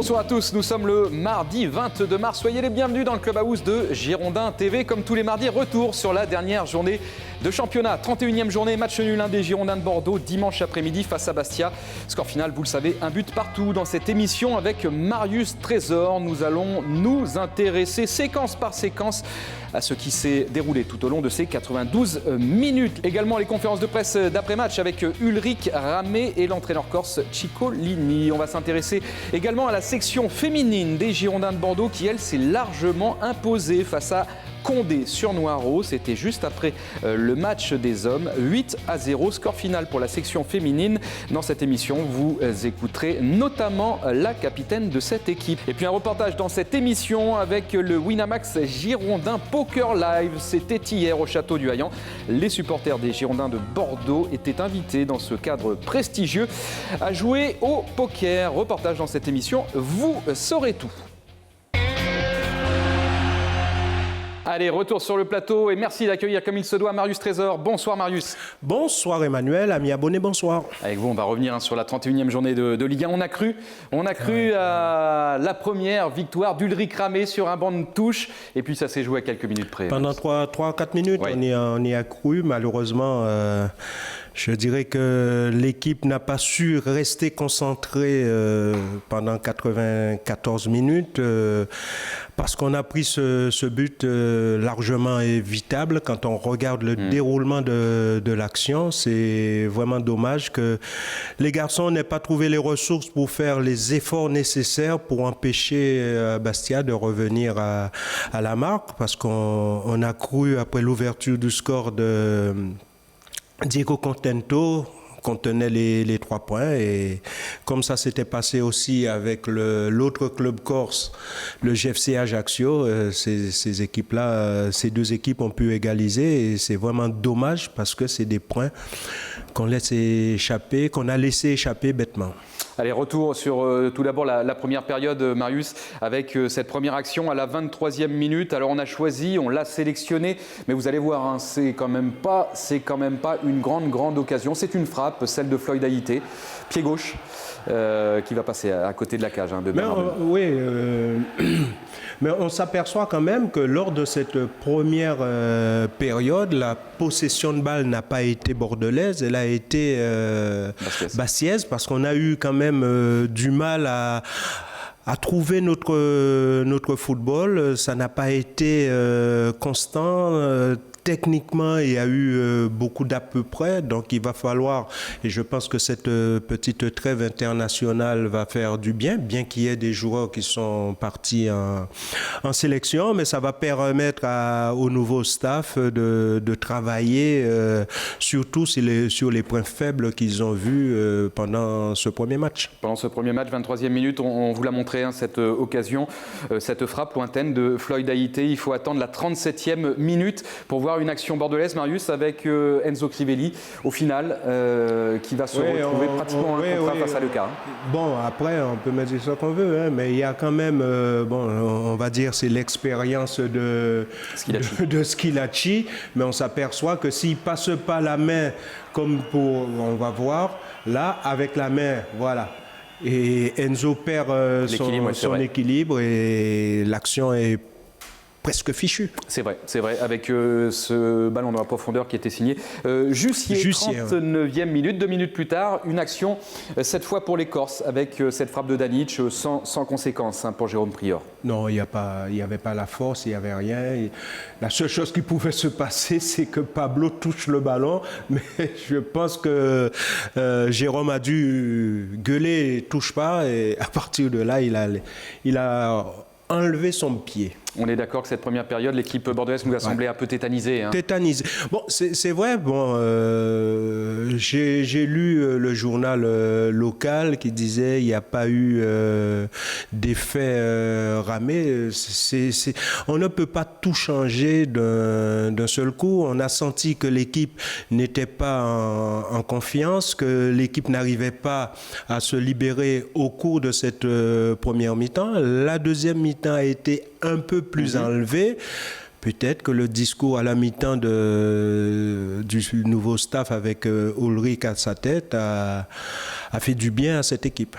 Bonsoir à tous, nous sommes le mardi 22 mars. Soyez les bienvenus dans le Clubhouse de Girondins TV. Comme tous les mardis, retour sur la dernière journée de championnat. 31e journée, match nul des Girondins de Bordeaux dimanche après-midi face à Bastia. Score final, vous le savez, un but partout. Dans cette émission avec Marius Trésor, nous allons nous intéresser séquence par séquence à ce qui s'est déroulé tout au long de ces 92 minutes. Également les conférences de presse d'après-match avec Ulrich Ramé et l'entraîneur corse Ciccolini. On va s'intéresser également à la section féminine des Girondins de Bordeaux qui, elle, s'est largement imposée face à Condé sur Noireau. C'était juste après le match des hommes. 8-0, score final pour la section féminine. Dans cette émission, vous écouterez notamment la capitaine de cette équipe. Et puis un reportage dans cette émission avec le Winamax Girondin Poker Live. C'était hier au Château du Haillan. Les supporters des Girondins de Bordeaux étaient invités dans ce cadre prestigieux à jouer au poker. Reportage dans cette émission, vous saurez tout. Allez, retour sur le plateau et merci d'accueillir comme il se doit Marius Trésor. Bonsoir Marius. Bonsoir Emmanuel, amis abonnés, bonsoir. Avec vous, on va revenir sur la 31e journée de Ligue 1. On a cru à la première victoire d'Ulrich Ramé sur un banc de touche et puis ça s'est joué à quelques minutes près. Pendant 3-4 minutes, ouais. on y a cru. Malheureusement, je dirais que l'équipe n'a pas su rester concentrée pendant 94 minutes parce qu'on a pris ce but largement évitable. Quand on regarde le déroulement de l'action, c'est vraiment dommage que les garçons n'aient pas trouvé les ressources pour faire les efforts nécessaires pour empêcher Bastia de revenir à la marque, parce qu'on a cru après l'ouverture du score de Diego Contento qu'on tenait les 3 points, et comme ça s'était passé aussi avec l'autre club corse, le GFC Ajaccio, ces équipes-là, ces deux équipes ont pu égaliser, et c'est vraiment dommage parce que c'est des points qu'on laisse échapper, qu'on a laissé échapper bêtement. Allez, retour sur tout d'abord la première période, Marius, avec cette première action à la 23e minute. Alors on a choisi, on l'a sélectionné, mais vous allez voir, hein, c'est quand même pas une grande occasion. C'est une frappe, celle de Floyd Haïté, pied gauche, qui va passer à côté de la cage de Bernard. Mais on s'aperçoit quand même que lors de cette première période, la possession de balle n'a pas été bordelaise, elle a été bastiaise, parce qu'on a eu quand même du mal à trouver notre football. Ça n'a pas été constant. Techniquement, il y a eu beaucoup d'à peu près, donc il va falloir, et je pense que cette petite trêve internationale va faire du bien qu'il y ait des joueurs qui sont partis en sélection, mais ça va permettre au nouveau staff de travailler surtout sur les points faibles qu'ils ont vus pendant ce premier match. Pendant ce premier match, 23e minute, on vous l'a montré, hein, cette occasion, cette frappe lointaine de Floyd Haïté. Il faut attendre la 37e minute pour voir une action bordelaise, Marius, avec Enzo Crivelli, au final, qui va se retrouver pratiquement un contrat face à Leuca. Bon, après, on peut mettre ça qu'on veut, hein, mais il y a quand même, on va dire, c'est l'expérience de Schillaci, mais on s'aperçoit que s'il ne passe pas la main, on va voir, là, avec la main, voilà. Et Enzo perd son équilibre et l'action est presque fichu. C'est vrai, avec ce ballon dans la profondeur qui était signé. Jussier, 39e minute, 2 minutes plus tard, une action, cette fois pour les Corses, avec cette frappe de Danic sans conséquence, hein, pour Jérôme Prior. Non, il n'y avait pas la force, il n'y avait rien. La seule chose qui pouvait se passer, c'est que Pablo touche le ballon, mais je pense que Jérôme a dû gueuler, touche pas, et à partir de là, il a enlevé son pied. On est d'accord que cette première période, l'équipe bordelaise nous a semblé un peu tétanisée. Hein. Tétanisée. Bon, c'est vrai. Bon, j'ai lu le journal local qui disait il n'y a pas eu d'effet Ramé. On ne peut pas tout changer d'un seul coup. On a senti que l'équipe n'était pas en confiance, que l'équipe n'arrivait pas à se libérer au cours de cette première mi-temps. La deuxième mi-temps a été un peu plus enlevé. Peut-être que le discours à la mi-temps du nouveau staff avec Ulrich à sa tête a fait du bien à cette équipe.